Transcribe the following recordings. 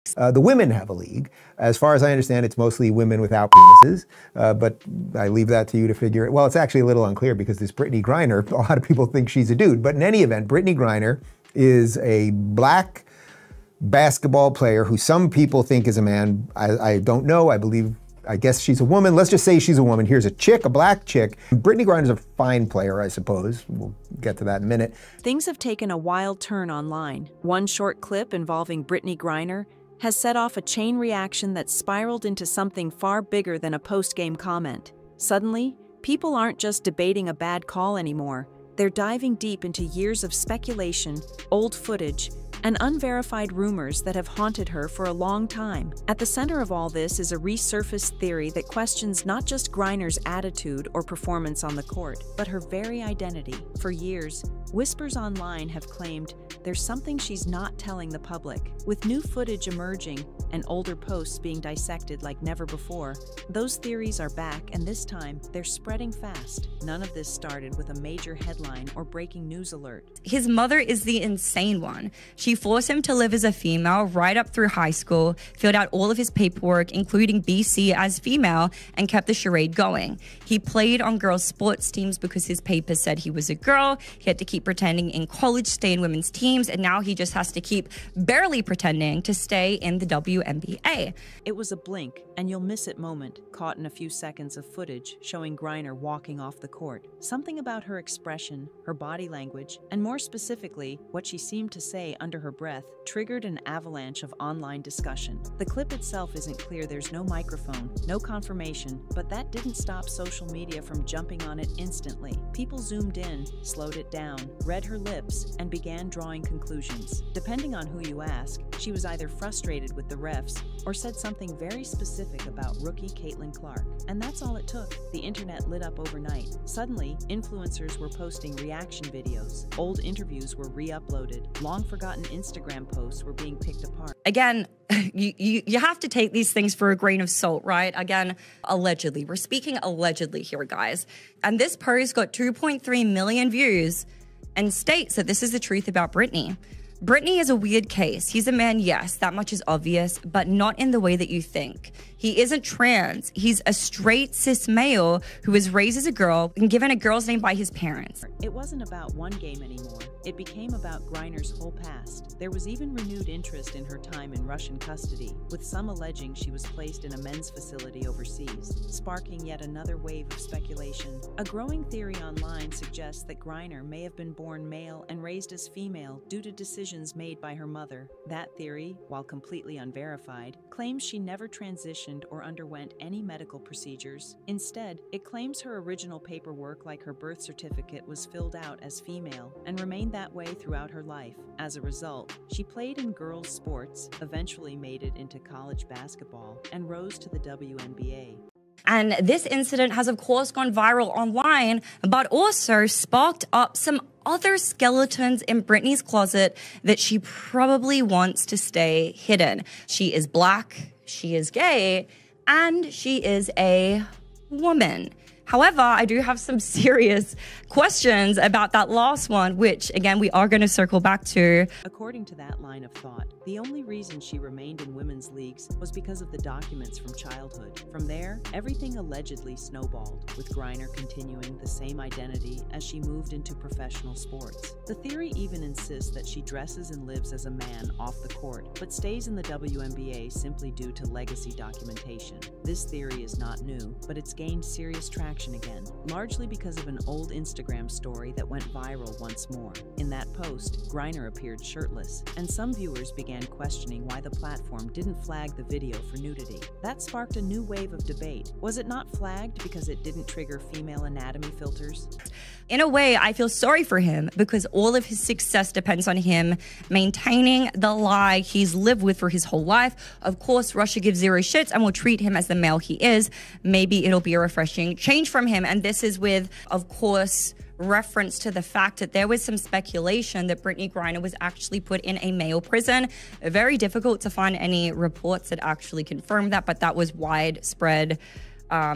The women have a league. As far as I understand, it's mostly women without penises, but I leave that to you to figure it. Well, it's actually a little unclear because this Brittney Griner, a lot of people think she's a dude. But in any event, Brittney Griner is a black basketball player who some people think is a man. I don't know. I guess she's a woman. Let's just say she's a woman. Here's a chick, a black chick. Brittney Griner's a fine player, I suppose. We'll get to that in a minute. Things have taken a wild turn online. One short clip involving Brittney Griner has set off a chain reaction that spiraled into something far bigger than a post-game comment. Suddenly, people aren't just debating a bad call anymore. They're diving deep into years of speculation, old footage, and unverified rumors that have haunted her for a long time. At the center of all this is a resurfaced theory that questions not just Griner's attitude or performance on the court, but her very identity. For years, whispers online have claimed there's something she's not telling the public. With new footage emerging and older posts being dissected like never before, those theories are back, and this time, they're spreading fast. None of this started with a major headline or breaking news alert. His mother is the insane one. She forced him to live as a female right up through high school, filled out all of his paperwork, including BC as female, and kept the charade going. He played on girls' sports teams because his papers said he was a girl. He had to keep pretending in college, stay in women's teams, and now he just has to keep barely pretending to stay in the WNBA. It was a blink, and you'll miss it moment, caught in a few seconds of footage showing Griner walking off the court. Something about her expression, her body language, and more specifically, what she seemed to say under her breath, triggered an avalanche of online discussion. The clip itself isn't clear, there's no microphone, no confirmation, but that didn't stop social media from jumping on it instantly. People zoomed in, slowed it down, read her lips, and began drawing conclusions. Depending on who you ask, she was either frustrated with the refs or said something very specific about rookie Caitlin Clark. And that's all it took. The internet lit up overnight. Suddenly, influencers were posting reaction videos. Old interviews were re-uploaded. Long-forgotten Instagram posts were being picked apart. Again, you have to take these things for a grain of salt, right? Again, allegedly. We're speaking allegedly here, guys. And this post got 2.3 million views and states that this is the truth about Brittney. Brittney is a weird case. He's a man, yes, that much is obvious, but not in the way that you think. He isn't trans. He's a straight cis male who was raised as a girl and given a girl's name by his parents. It wasn't about one game anymore. It became about Griner's whole past. There was even renewed interest in her time in Russian custody, with some alleging she was placed in a men's facility overseas, sparking yet another wave of speculation. A growing theory online suggests that Griner may have been born male and raised as female due to decisions made by her mother. That theory, while completely unverified, claims she never transitioned or underwent any medical procedures. Instead, it claims her original paperwork, like her birth certificate, was filled out as female and remained that way throughout her life. As a result, she played in girls' sports, eventually made it into college basketball, and rose to the WNBA. And this incident has, of course, gone viral online, but also sparked up some other skeletons in Brittney's closet that she probably wants to stay hidden. She is black, she is gay, and she is a woman. However, I do have some serious questions about that last one, which, again, we are going to circle back to. According to that line of thought, the only reason she remained in women's leagues was because of the documents from childhood. From there, everything allegedly snowballed, with Griner continuing the same identity as she moved into professional sports. The theory even insists that she dresses and lives as a man off the court, but stays in the WNBA simply due to legacy documentation. This theory is not new, but it's gained serious traction again, largely because of an old Instagram story that went viral once more. In that post, Griner appeared shirtless, and some viewers began questioning why the platform didn't flag the video for nudity. That sparked a new wave of debate. Was it not flagged because it didn't trigger female anatomy filters? In a way, I feel sorry for him because all of his success depends on him maintaining the lie he's lived with for his whole life. Of course, Russia gives zero shits and will treat him as the male he is. Maybe it'll be a refreshing change from him. And this is with, of course, reference to the fact that there was some speculation that Brittney Griner was actually put in a male prison. Very difficult to find any reports that actually confirmed that, but that was widespread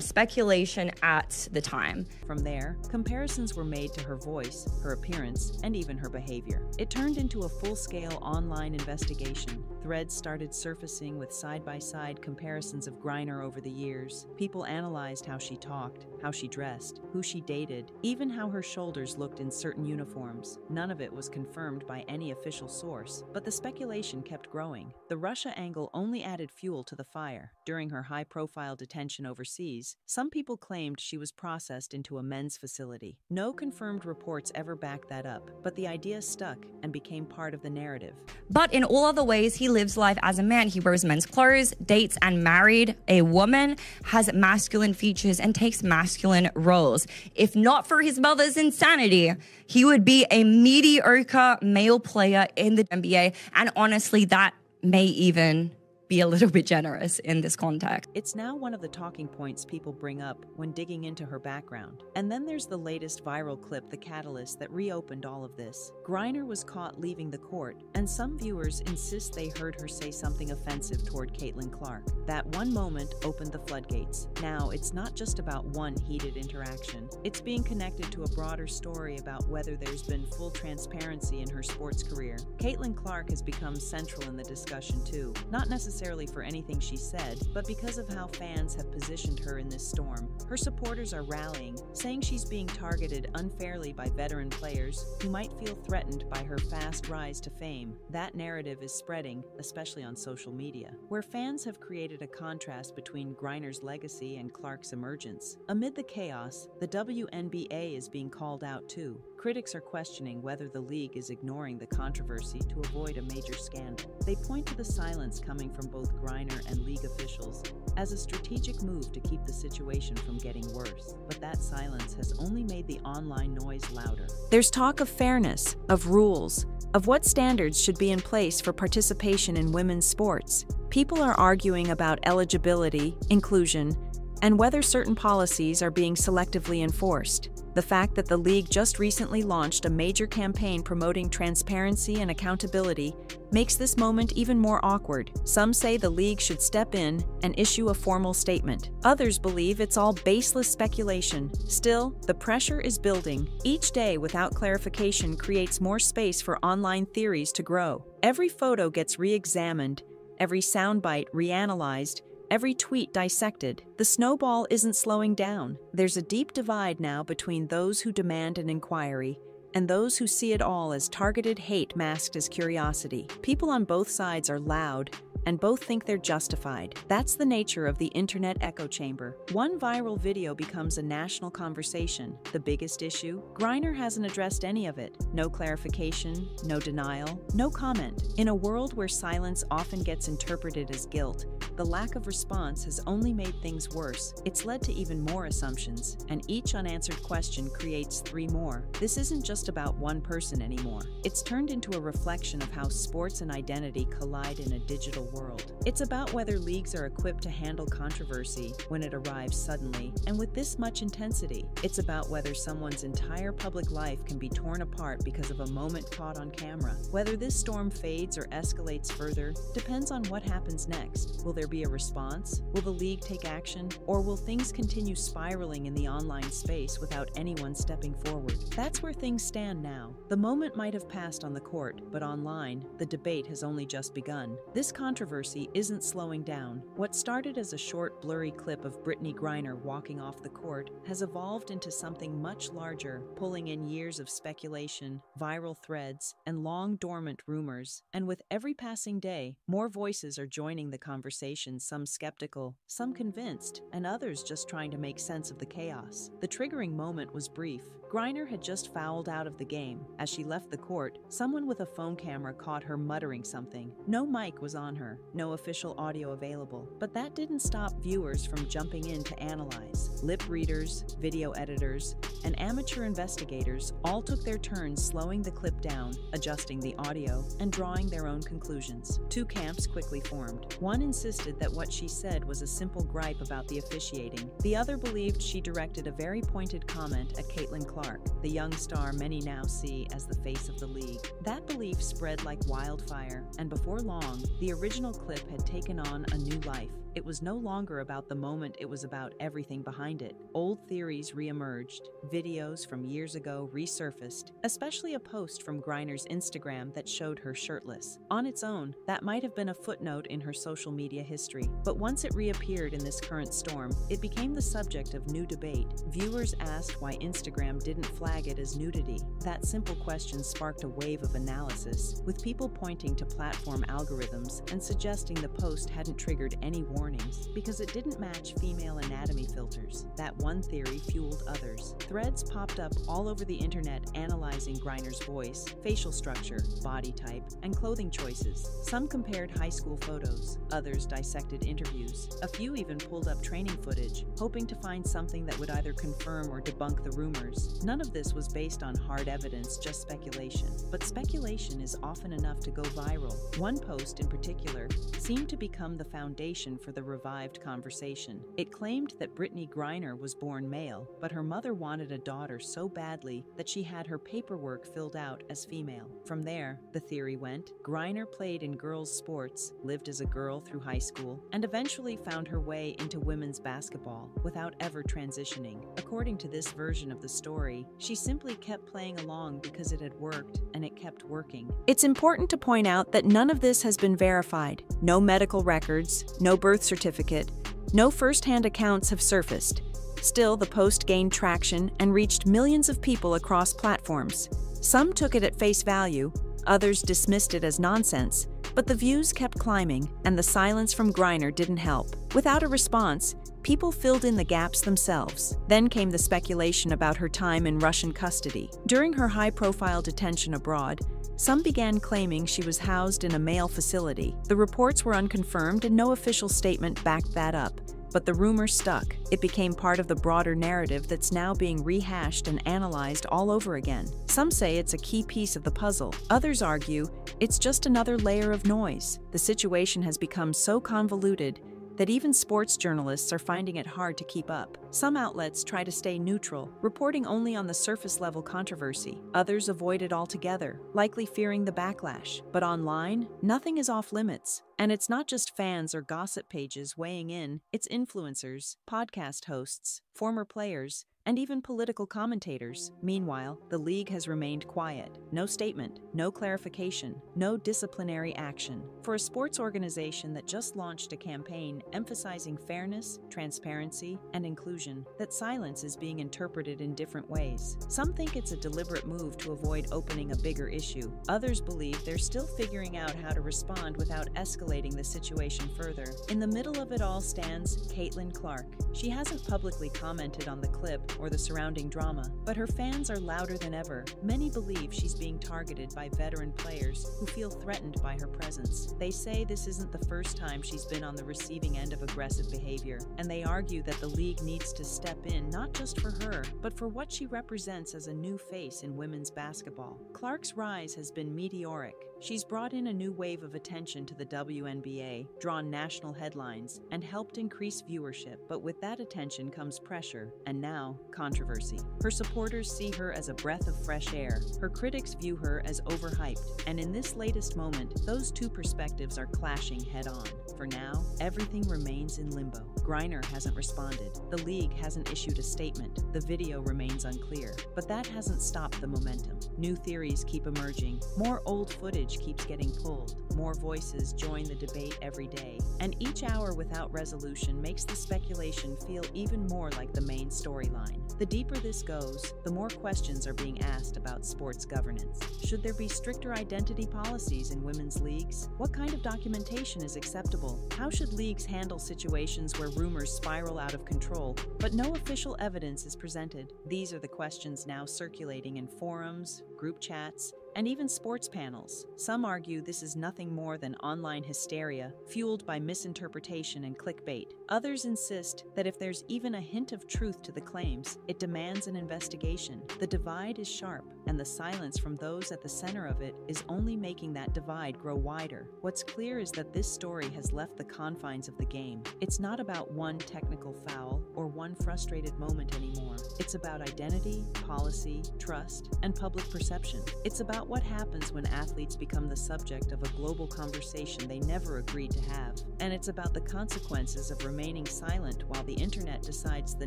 speculation at the time. From there, comparisons were made to her voice, her appearance, and even her behavior. It turned into a full-scale online investigation, Threads started surfacing with side-by-side comparisons of Griner over the years. People analyzed how she talked, how she dressed, who she dated, even how her shoulders looked in certain uniforms. None of it was confirmed by any official source, but the speculation kept growing. The Russia angle only added fuel to the fire. During her high-profile detention overseas, some people claimed she was processed into a men's facility. No confirmed reports ever backed that up, but the idea stuck and became part of the narrative. But in all other ways, he lives life as a man. He wears men's clothes, dates and married a woman, has masculine features, and takes masculine roles. If not for his mother's insanity, he would be a mediocre male player in the NBA. And honestly, that may even be a little bit generous in this context. It's now one of the talking points people bring up when digging into her background. And then there's the latest viral clip, the catalyst that reopened all of this. Griner was caught leaving the court, and some viewers insist they heard her say something offensive toward Caitlin Clark. That one moment opened the floodgates. Now, it's not just about one heated interaction. It's being connected to a broader story about whether there's been full transparency in her sports career. Caitlin Clark has become central in the discussion too, not necessarily for anything she said, but because of how fans have positioned her in this storm. Her supporters are rallying, saying she's being targeted unfairly by veteran players who might feel threatened by her fast rise to fame. That narrative is spreading, especially on social media, where fans have created a contrast between Griner's legacy and Clark's emergence. Amid the chaos, the WNBA is being called out too. Critics are questioning whether the league is ignoring the controversy to avoid a major scandal. They point to the silence coming from both Griner and league officials as a strategic move to keep the situation from getting worse. But that silence has only made the online noise louder. There's talk of fairness, of rules, of what standards should be in place for participation in women's sports. People are arguing about eligibility, inclusion, and whether certain policies are being selectively enforced. The fact that the league just recently launched a major campaign promoting transparency and accountability makes this moment even more awkward. Some say the league should step in and issue a formal statement. Others believe it's all baseless speculation. Still, the pressure is building. Each day without clarification creates more space for online theories to grow. Every photo gets re-examined, every soundbite reanalyzed, every tweet dissected. The snowball isn't slowing down. There's a deep divide now between those who demand an inquiry and those who see it all as targeted hate masked as curiosity. People on both sides are loud, and both think they're justified. That's the nature of the internet echo chamber. One viral video becomes a national conversation. The biggest issue? Griner hasn't addressed any of it. No clarification, no denial, no comment. In a world where silence often gets interpreted as guilt, the lack of response has only made things worse. It's led to even more assumptions, and each unanswered question creates 3 more. This isn't just about one person anymore. It's turned into a reflection of how sports and identity collide in a digital world. It's about whether leagues are equipped to handle controversy when it arrives suddenly and with this much intensity. It's about whether someone's entire public life can be torn apart because of a moment caught on camera. Whether this storm fades or escalates further depends on what happens next. Will there be a response? Will the league take action? Or will things continue spiraling in the online space without anyone stepping forward? That's where things stand now. The moment might have passed on the court, but online, the debate has only just begun. This controversy isn't slowing down. What started as a short, blurry clip of Brittney Griner walking off the court has evolved into something much larger, pulling in years of speculation, viral threads, and long dormant rumors. And with every passing day, more voices are joining the conversation, some skeptical, some convinced, and others just trying to make sense of the chaos. The triggering moment was brief. Griner had just fouled out of the game. As she left the court, someone with a phone camera caught her muttering something. No mic was on her, no official audio available. But that didn't stop viewers from jumping in to analyze. Lip readers, video editors, and amateur investigators all took their turns slowing the clip down, adjusting the audio, and drawing their own conclusions. 2 camps quickly formed. One insisted that what she said was a simple gripe about the officiating. The other believed she directed a very pointed comment at Caitlin Clark, the young star many now see as the face of the league. That belief spread like wildfire, and before long, the original clip had taken on a new life. it was no longer about the moment, it was about everything behind it. Old theories re-emerged, videos from years ago resurfaced, especially a post from Griner's Instagram that showed her shirtless. On its own, that might have been a footnote in her social media history, but once it reappeared in this current storm, it became the subject of new debate. Viewers asked why Instagram didn't flag it as nudity. That simple question sparked a wave of analysis, with people pointing to platform algorithms and suggesting the post hadn't triggered any warnings because it didn't match female anatomy filters. That one theory fueled others. Threads popped up all over the internet analyzing Griner's voice, facial structure, body type, and clothing choices. Some compared high school photos, others dissected interviews. A few even pulled up training footage, hoping to find something that would either confirm or debunk the rumors. None of this was based on hard evidence, just speculation. But speculation is often enough to go viral. One post in particular seemed to become the foundation for the revived conversation. It claimed that Brittney Griner was born male, but her mother wanted a daughter so badly that she had her paperwork filled out as female. From there, the theory went, Griner played in girls' sports, lived as a girl through high school, and eventually found her way into women's basketball without ever transitioning. According to this version of the story, she simply kept playing along because it had worked, and it kept working. It's important to point out that none of this has been verified. No medical records, no birth certificate, no first-hand accounts have surfaced. Still, the post gained traction and reached millions of people across platforms. Some took it at face value, others dismissed it as nonsense, but the views kept climbing, and the silence from Griner didn't help. Without a response, people filled in the gaps themselves. Then came the speculation about her time in Russian custody. During her high-profile detention abroad, some began claiming she was housed in a male facility. The reports were unconfirmed and no official statement backed that up. But the rumor stuck. It became part of the broader narrative that's now being rehashed and analyzed all over again. Some say it's a key piece of the puzzle. Others argue it's just another layer of noise. The situation has become so convoluted that even sports journalists are finding it hard to keep up. Some outlets try to stay neutral, reporting only on the surface-level controversy. Others avoid it altogether, likely fearing the backlash. But online, nothing is off-limits. And it's not just fans or gossip pages weighing in, it's influencers, podcast hosts, former players, and even political commentators. Meanwhile, the league has remained quiet. No statement, no clarification, no disciplinary action. For a sports organization that just launched a campaign emphasizing fairness, transparency, and inclusion, that silence is being interpreted in different ways. Some think it's a deliberate move to avoid opening a bigger issue. Others believe they're still figuring out how to respond without escalating the situation further. In the middle of it all stands Caitlin Clark. She hasn't publicly commented on the clip or the surrounding drama, but her fans are louder than ever. Many believe she's being targeted by veteran players who feel threatened by her presence. They say this isn't the first time she's been on the receiving end of aggressive behavior, and they argue that the league needs to step in not just for her, but for what she represents as a new face in women's basketball. Clark's rise has been meteoric. She's brought in a new wave of attention to the WNBA, drawn national headlines, and helped increase viewership. But with that attention comes pressure, and now, controversy. Her supporters see her as a breath of fresh air. Her critics view her as overhyped. And in this latest moment, those two perspectives are clashing head-on. For now, everything remains in limbo. Griner hasn't responded. The league hasn't issued a statement. The video remains unclear. But that hasn't stopped the momentum. New theories keep emerging. More old footage keeps getting pulled. More voices join the debate every day. And each hour without resolution makes the speculation feel even more like the main storyline. The deeper this goes, the more questions are being asked about sports governance. Should there be stricter identity policies in women's leagues? What kind of documentation is acceptable? How should leagues handle situations where rumors spiral out of control, but no official evidence is presented? These are the questions now circulating in forums, group chats, and even sports panels. Some argue this is nothing more than online hysteria, fueled by misinterpretation and clickbait. Others insist that if there's even a hint of truth to the claims, it demands an investigation. The divide is sharp, and the silence from those at the center of it is only making that divide grow wider. What's clear is that this story has left the confines of the game. It's not about one technical foul or one frustrated moment anymore. It's about identity, policy, trust, and public perception. It's about about what happens when athletes become the subject of a global conversation they never agreed to have. And it's about the consequences of remaining silent while the internet decides the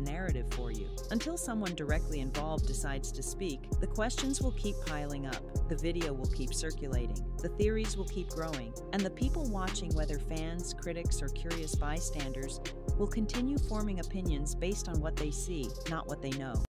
narrative for you. Until someone directly involved decides to speak, the questions will keep piling up, the video will keep circulating, the theories will keep growing, and the people watching, whether fans, critics, or curious bystanders, will continue forming opinions based on what they see, not what they know.